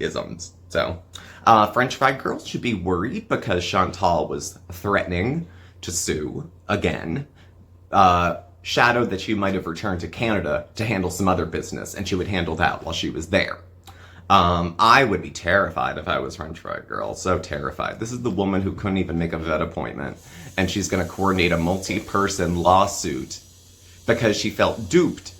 isms. So, French Fried Girls should be worried because Chantal was threatening to sue again. Shadowed that she might have returned to Canada to handle some other business, and she would handle that while she was there. I would be terrified if I was French Fried Girl. So terrified. This is the woman who couldn't even make a vet appointment, and she's going to coordinate a multi-person lawsuit because she felt duped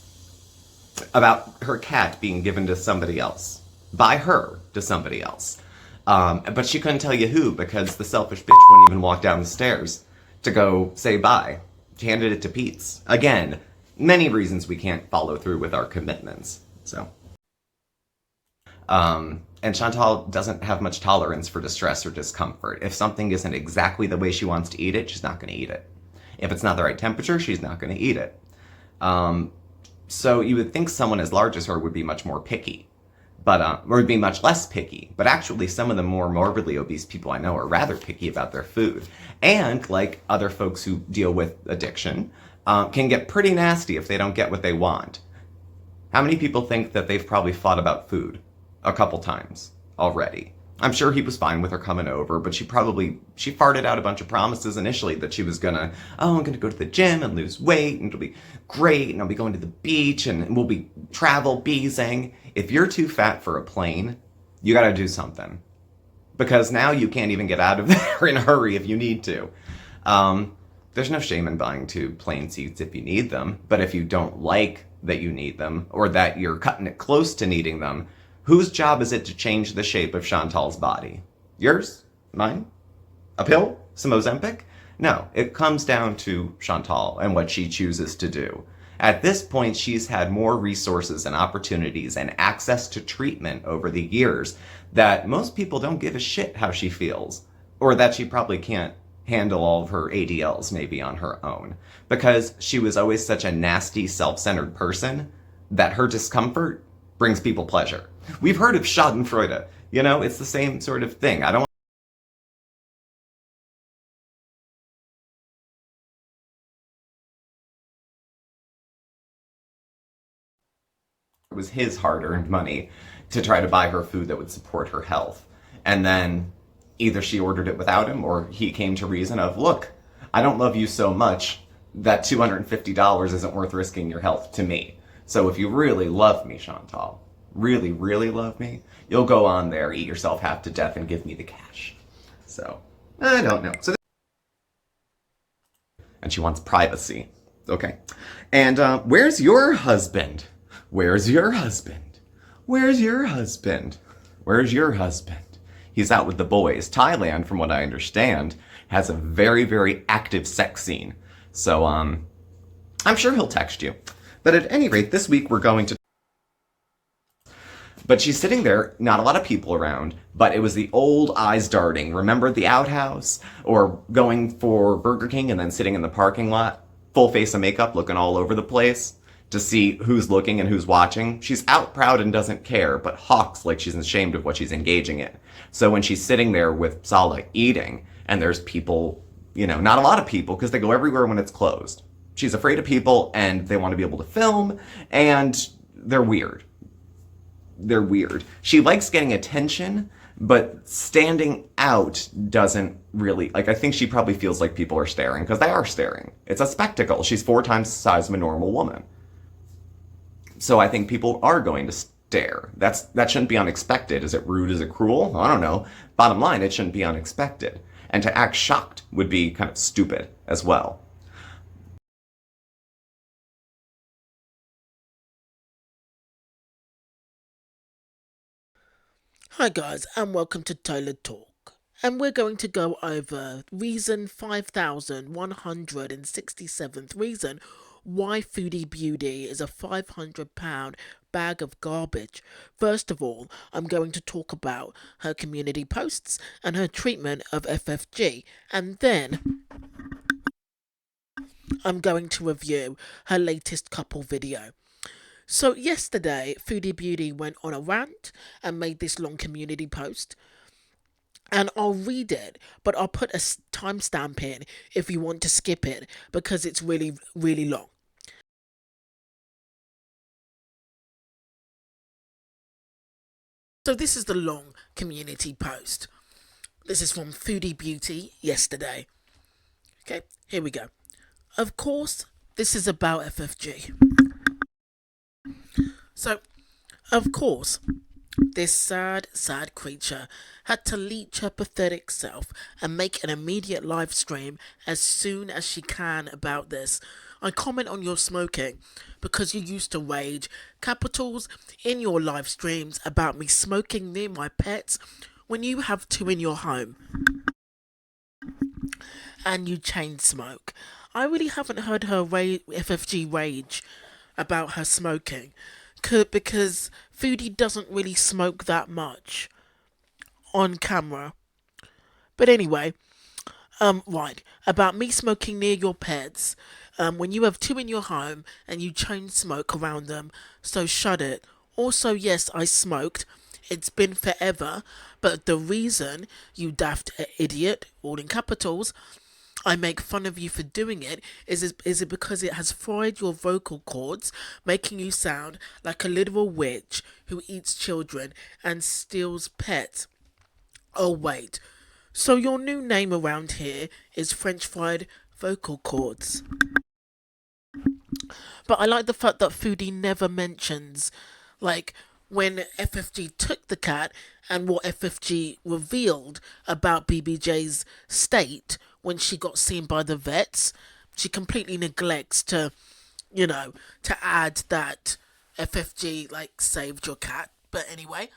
about her cat being given to somebody else. By her to somebody else. But she couldn't tell you who because the selfish bitch wouldn't even walk down the stairs to go say bye. She handed it to Pete's. Again, many reasons we can't follow through with our commitments. So. And Chantal doesn't have much tolerance for distress or discomfort. If something isn't exactly the way she wants to eat it, she's not going to eat it. If it's not the right temperature, she's not going to eat it. So you would think someone as large as her would be much more picky, or would be much less picky. But actually, some of the more morbidly obese people I know are rather picky about their food. And like other folks who deal with addiction, can get pretty nasty if they don't get what they want. How many people think that they've probably fought about food a couple times already? I'm sure he was fine with her coming over, but she farted out a bunch of promises initially that she was I'm gonna go to the gym and lose weight, and it'll be great, and I'll be going to the beach, and we'll be travel beezing. If you're too fat for a plane, you gotta do something. Because now you can't even get out of there in a hurry if you need to. There's no shame in buying 2 plane seats if you need them, but if you don't like that you need them, or that you're cutting it close to needing them, whose job is it to change the shape of Chantal's body? Yours? Mine? A pill? Some Ozempic? No, it comes down to Chantal and what she chooses to do. At this point, she's had more resources and opportunities and access to treatment over the years that most people don't give a shit how she feels, or that she probably can't handle all of her ADLs maybe on her own, because she was always such a nasty, self-centered person that her discomfort brings people pleasure. We've heard of Schadenfreude. You know, it's the same sort of thing. I don't It was his hard-earned money to try to buy her food that would support her health. And then either she ordered it without him, or he came to reason of, look, I don't love you so much that $250 isn't worth risking your health to me. So if you really love me, Chantal, really, really love me, you'll go on there, eat yourself half to death, and give me the cash. So, I don't know. And she wants privacy. Okay. And where's your husband? Where's your husband? Where's your husband? Where's your husband? He's out with the boys. Thailand, from what I understand, has a very, very active sex scene. So, I'm sure he'll text you. But at any rate, this week we're going to... But she's sitting there, not a lot of people around, but it was the old eyes darting. Remember the outhouse? Or going for Burger King and then sitting in the parking lot, full face of makeup, looking all over the place to see who's looking and who's watching. She's out proud and doesn't care, but hawks like she's ashamed of what she's engaging in. So when she's sitting there with Sala eating, and there's people, you know, not a lot of people, because they go everywhere when it's closed. She's afraid of people, and they want to be able to film, and they're weird. They're weird. She likes getting attention, but standing out doesn't really, like, I think she probably feels like people are staring, because they are staring. It's a spectacle. She's 4 times the size of a normal woman. So I think people are going to stare. That shouldn't be unexpected. Is it rude? Is it cruel? I don't know. Bottom line, it shouldn't be unexpected. And to act shocked would be kind of stupid as well. Hi guys, and welcome to Tyler Talk. And we're going to go over reason 5167th reason why Foodie Beauty is a £500 bag of garbage. First of all, I'm going to talk about her community posts and her treatment of FFG, and then I'm going to review her latest couple video. So yesterday, Foodie Beauty went on a rant and made this long community post. And I'll read it, but I'll put a timestamp in if you want to skip it because it's really, really long. So this is the long community post. This is from Foodie Beauty yesterday. Okay, here we go. Of course, this is about FFG. So, of course, this sad, sad creature had to leech her pathetic self and make an immediate live stream as soon as she can about this. I comment on your smoking because you used to rage capitals in your live streams about me smoking near my pets when you have two in your home and you chain smoke. I really haven't heard her FFG rage about her smoking because Foodie doesn't really smoke that much on camera. But anyway, right, about me smoking near your pets when you have two in your home and you chain smoke around them, so shut it. Also, yes, I smoked. It's been forever, but the reason, you daft idiot, all in capitals, I make fun of you for doing it is it because it has fried your vocal cords, making you sound like a literal witch who eats children and steals pets. Oh wait, so your new name around here is French fried vocal cords. But I like the fact that Foodie never mentions, like, when FFG took the cat and what FFG revealed about BBJ's state when she got seen by the vets. She completely neglects to, to add that FFG, like, saved your cat. But anyway,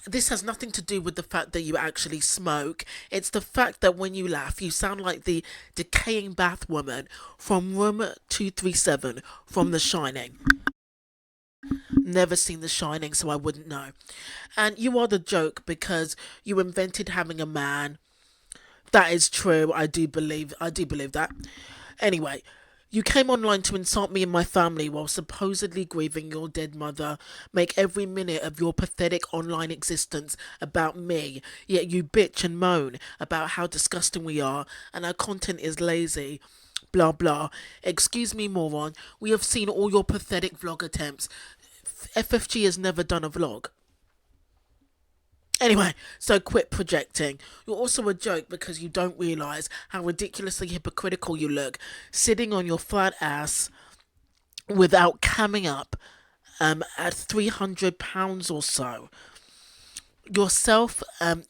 this has nothing to do with the fact that you actually smoke. It's the fact that when you laugh, you sound like the decaying bathwoman from room 237 from The Shining. Never seen The Shining, so I wouldn't know. And you are the joke because you invented having a man. That is true. I do believe that. Anyway, you came online to insult me and my family while supposedly grieving your dead mother. Make every minute of your pathetic online existence about me, yet you bitch and moan about how disgusting we are and our content is lazy. Blah blah. Excuse me, moron. We have seen all your pathetic vlog attempts. FFG has never done a vlog. Anyway, so quit projecting. You're also a joke because you don't realise how ridiculously hypocritical you look, sitting on your flat ass without camming up at £300 or so. Yourself, and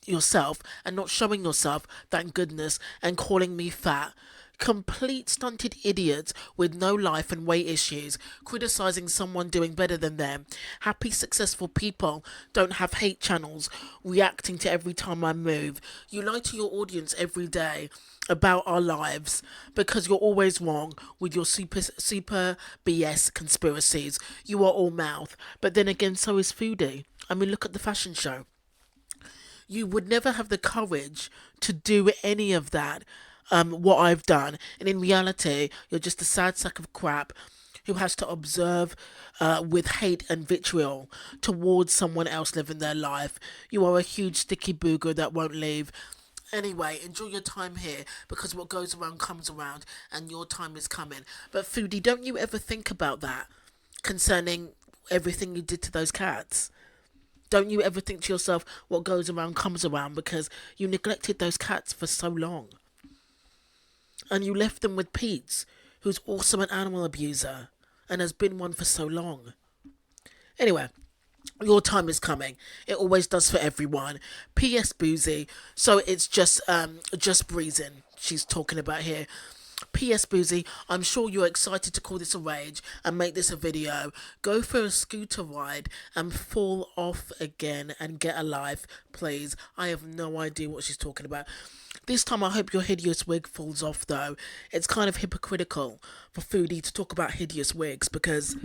not showing yourself, thank goodness, and calling me fat. Complete stunted idiots with no life and weight issues, criticizing someone doing better than them. Happy, successful people don't have hate channels reacting to every time I move. You lie to your audience every day about our lives because you're always wrong with your super BS conspiracies. You are all mouth, but then again, so is Foodie. I mean, look at the fashion show. You would never have the courage to do any of that, what I've done. And in reality, you're just a sad sack of crap who has to observe with hate and vitriol towards someone else living their life. You are a huge sticky booger that won't leave. Anyway, enjoy your time here because what goes around comes around and your time is coming. But Foodie, don't you ever think about that concerning everything you did to those cats? Don't you ever think to yourself, what goes around comes around, because you neglected those cats for so long? And you left them with Pete, who's also an animal abuser and has been one for so long. Anyway, your time is coming. It always does for everyone. P.S. Boozy. So it's just breezing. She's talking about here. P.S. Boozy, I'm sure you're excited to call this a rage and make this a video. Go for a scooter ride and fall off again and get a life, please. I have no idea what she's talking about. This time I hope your hideous wig falls off though. It's kind of hypocritical for Foodie to talk about hideous wigs because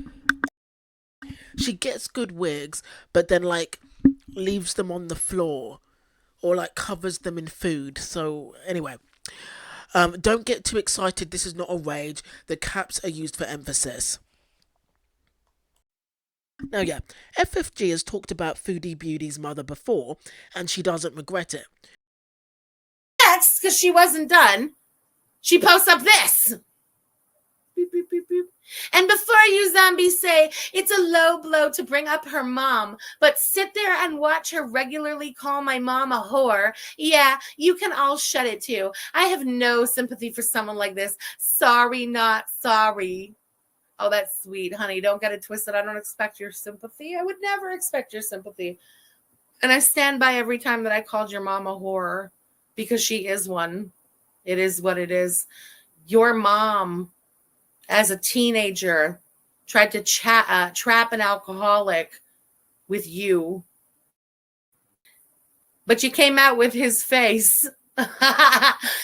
she gets good wigs but then like leaves them on the floor or like covers them in food. So anyway, don't get too excited. This is not a rage. The caps are used for emphasis. Now, yeah, FFG has talked about Foodie Beauty's mother before, and she doesn't regret it. Next, because she wasn't done, she posts up this. Beep, beep, beep, beep. And before you zombies say it's a low blow to bring up her mom, but sit there and watch her regularly call my mom a whore, yeah, you can all shut it too. I have no sympathy for someone like this. Sorry, not sorry. Oh, that's sweet, honey. Don't get it twisted. I don't expect your sympathy. I would never expect your sympathy. And I stand by every time that I called your mom a whore because she is one. It is what it is. Your mom, as a teenager, tried to trap an alcoholic with you, but you came out with his face.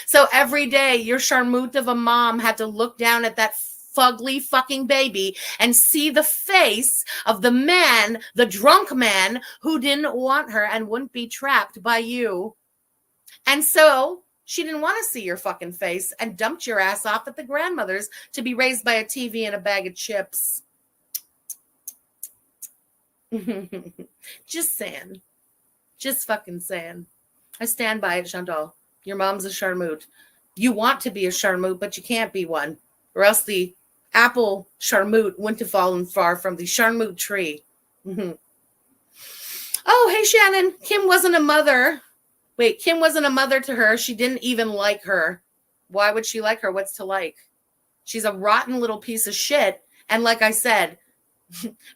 So every day your charmute of a mom had to look down at that fugly fucking baby and see the face of the man, the drunk man who didn't want her and wouldn't be trapped by you. And so she didn't want to see your fucking face and dumped your ass off at the grandmother's to be raised by a TV and a bag of chips. Just saying. Just fucking saying. I stand by it, Chantal. Your mom's a charmute. You want to be a charmute, but you can't be one. Or else the apple charmute wouldn't have fallen far from the charmute tree. Oh, hey, Shannon. Kim wasn't a mother. Wait, Kim wasn't a mother to her. She didn't even like her. Why would she like her? What's to like? She's a rotten little piece of shit. And like I said,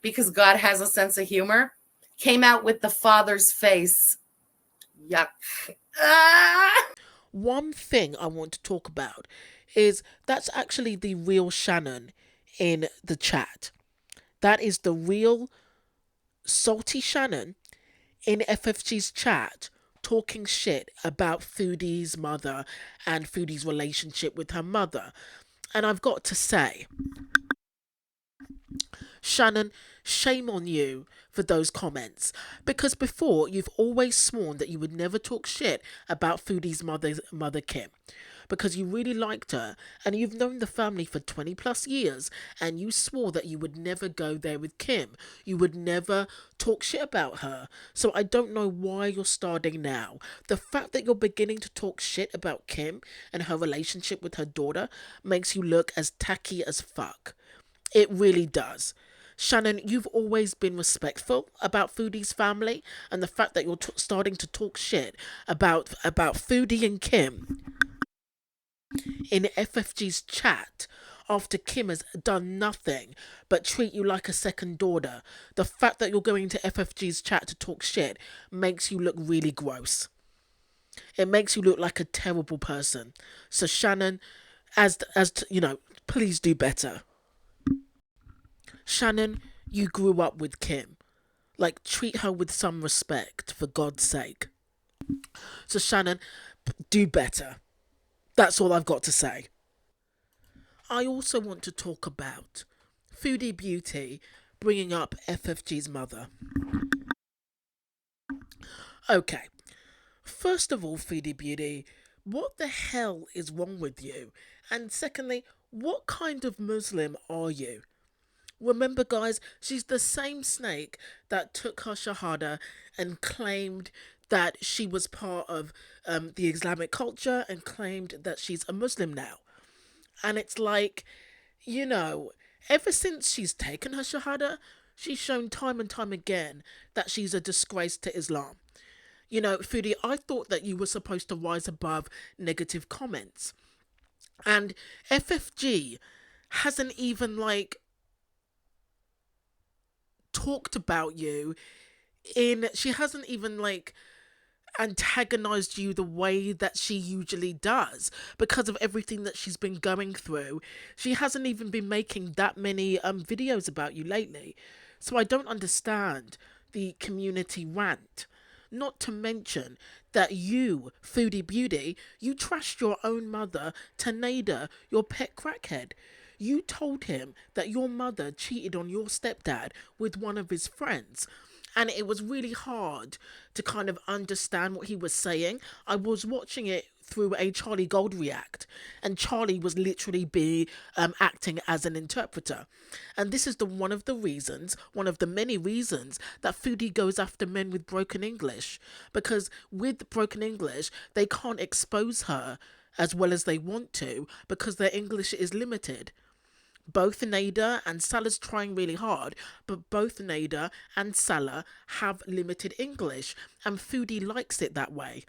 because God has a sense of humor, came out with the father's face. Yuck. One thing I want to talk about is that's actually the real Shannon in the chat. That is the real salty Shannon in FFG's chat talking shit about Foodie's mother and Foodie's relationship with her mother. And I've got to say, Shannon, shame on you for those comments. Because before, you've always sworn that you would never talk shit about Foodie's mother Kim. Because you really liked her, and you've known the family for 20 plus years, and you swore that you would never go there with Kim. You would never talk shit about her. So I don't know why you're starting now. The fact that you're beginning to talk shit about Kim and her relationship with her daughter makes you look as tacky as fuck. It really does. Shannon, you've always been respectful about Foodie's family, and the fact that you're starting to talk shit about Foodie and Kim in FFG's chat after Kim has done nothing but treat you like a second daughter, the fact that you're going to FFG's chat to talk shit makes you look really gross. It makes you look like a terrible person. So Shannon, please do better. Shannon, you grew up with Kim. Like, treat her with some respect, for God's sake. So Shannon, do better. That's all I've got to say. I also want to talk about Foodie Beauty bringing up FFG's mother. Okay, first of all, Foodie Beauty, what the hell is wrong with you? And secondly, what kind of Muslim are you? Remember, guys, she's the same snake that took her shahada and claimed that she was part of the Islamic culture and claimed that she's a Muslim now. And it's like, ever since she's taken her shahada, she's shown time and time again that she's a disgrace to Islam. Foodie, I thought that you were supposed to rise above negative comments. And FFG hasn't even, talked about you she hasn't even antagonized you the way that she usually does because of everything that she's been going through. She hasn't even been making that many videos about you lately. So I don't understand the community rant. Not to mention that you, Foodie Beauty, you trashed your own mother, Tanada, your pet crackhead. You told him that your mother cheated on your stepdad with one of his friends. And it was really hard to kind of understand what he was saying. I was watching it through a Charlie Gold react, and Charlie was literally acting as an interpreter. And this is one of the many reasons that Foodie goes after men with broken English. Because with broken English, they can't expose her as well as they want to because their English is limited. Both Nada and Salah's trying really hard, but both Nada and Salah have limited English, and Foodie likes it that way.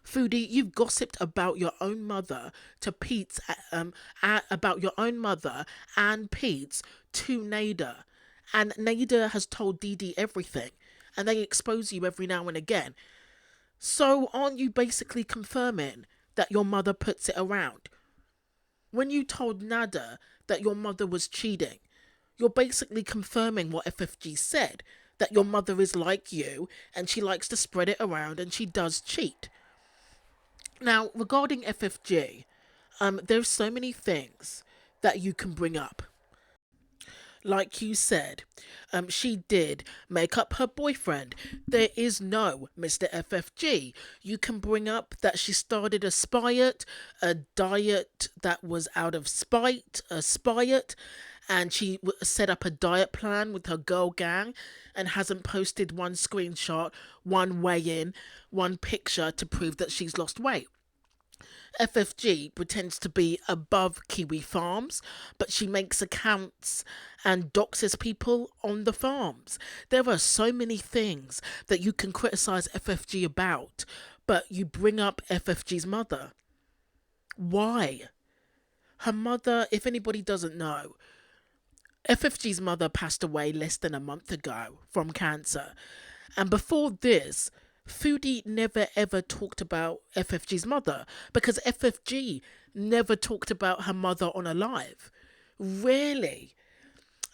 Foodie, you've gossiped about your own mother to Pete's, about your own mother and Pete's to Nada. And Nada has told Dee Dee everything, and they expose you every now and again. So aren't you basically confirming that your mother puts it around? When you told Nada that your mother was cheating, you're basically confirming what FFG said, that your mother is like you and she likes to spread it around and she does cheat. Now, regarding FFG, there's so many things that you can bring up. Like you said, she did make up her boyfriend. There is no Mr. FFG. You can bring up that she started a diet that was out of spite, a spiet, and she set up a diet plan with her girl gang and hasn't posted one screenshot, one weigh-in, one picture to prove that she's lost weight. FFG pretends to be above Kiwi Farms, but she makes accounts and doxes people on the farms. There are so many things that you can criticize FFG about, but you bring up FFG's mother. Why? Her mother, if anybody doesn't know, FFG's mother passed away less than a month ago from cancer. And before this, Foodie never ever talked about FFG's mother because FFG never talked about her mother on Alive. Really?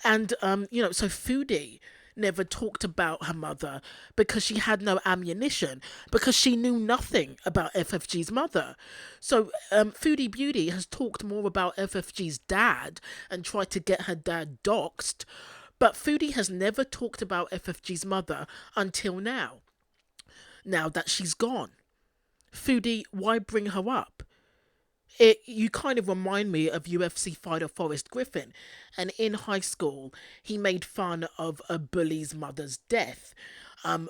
And, so Foodie never talked about her mother because she had no ammunition, because she knew nothing about FFG's mother. So Foodie Beauty has talked more about FFG's dad and tried to get her dad doxed, but Foodie has never talked about FFG's mother until now. Now that she's gone. Foodie, why bring her up? You kind of remind me of UFC fighter Forrest Griffin, and in high school he made fun of a bully's mother's death,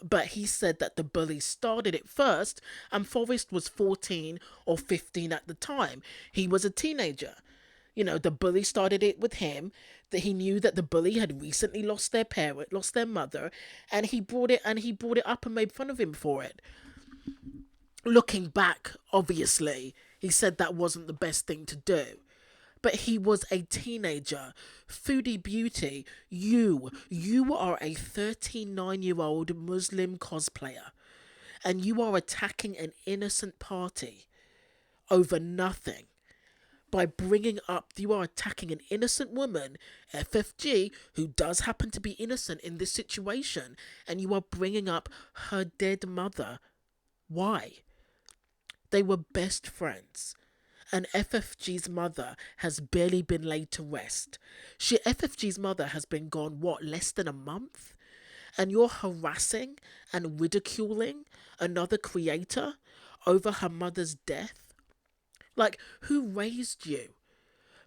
but he said that the bully started it first, and Forrest was 14 or 15 at the time. He was a teenager. The bully started it with him, that he knew that the bully had recently lost their mother, and he brought it up and made fun of him for it. Looking back, obviously, he said that wasn't the best thing to do. But he was a teenager. Foodie Beauty, you are a 39-year-old Muslim cosplayer, and you are attacking an innocent party over nothing. By bringing up, you are attacking an innocent woman, FFG, who does happen to be innocent in this situation, and you are bringing up her dead mother. Why? They were best friends, and FFG's mother has barely been laid to rest. FFG's mother has been gone, less than a month? And you're harassing and ridiculing another creator over her mother's death? Like, who raised you?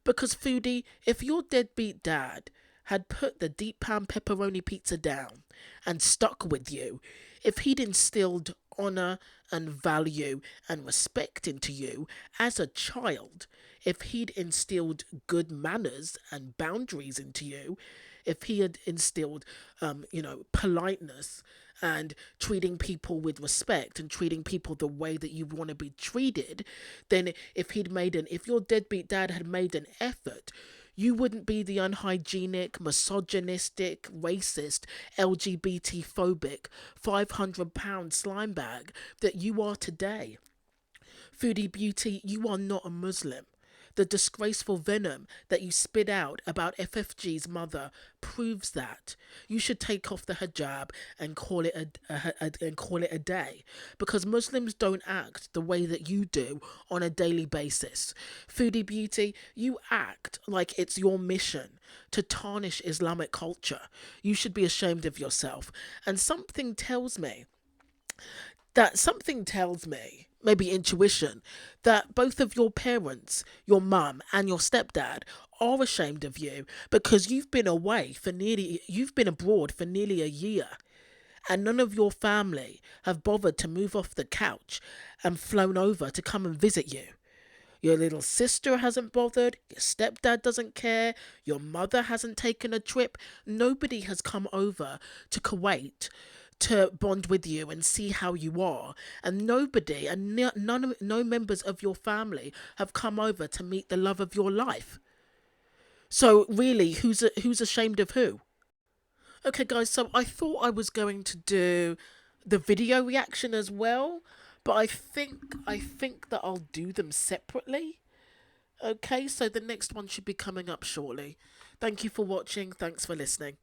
Because Foodie, if your deadbeat dad had put the deep pan pepperoni pizza down and stuck with you, if he'd instilled honour and value and respect into you as a child, if he'd instilled good manners and boundaries into you, if he had instilled, politeness and treating people with respect and treating people the way that you want to be treated, then if your deadbeat dad had made an effort, you wouldn't be the unhygienic, misogynistic, racist, LGBT phobic, 500-pound slime bag that you are today. Foodie Beauty, you are not a Muslim. The disgraceful venom that you spit out about FFG's mother proves that. You should take off the hijab and call it a day, because Muslims don't act the way that you do on a daily basis. Foodie Beauty, you act like it's your mission to tarnish Islamic culture. You should be ashamed of yourself. And something tells me, maybe intuition, that both of your parents, your mum and your stepdad, are ashamed of you because you've been abroad for nearly a year, and none of your family have bothered to move off the couch and flown over to come and visit you. Your little sister hasn't bothered. Your stepdad doesn't care. Your mother hasn't taken a trip. Nobody has come over to Kuwait to bond with you and see how you are. And nobody, and no members of your family have come over to meet the love of your life. So really, who's ashamed of who? Okay, guys, so I thought I was going to do the video reaction as well, but I think that I'll do them separately. Okay, so the next one should be coming up shortly. Thank you for watching. Thanks for listening.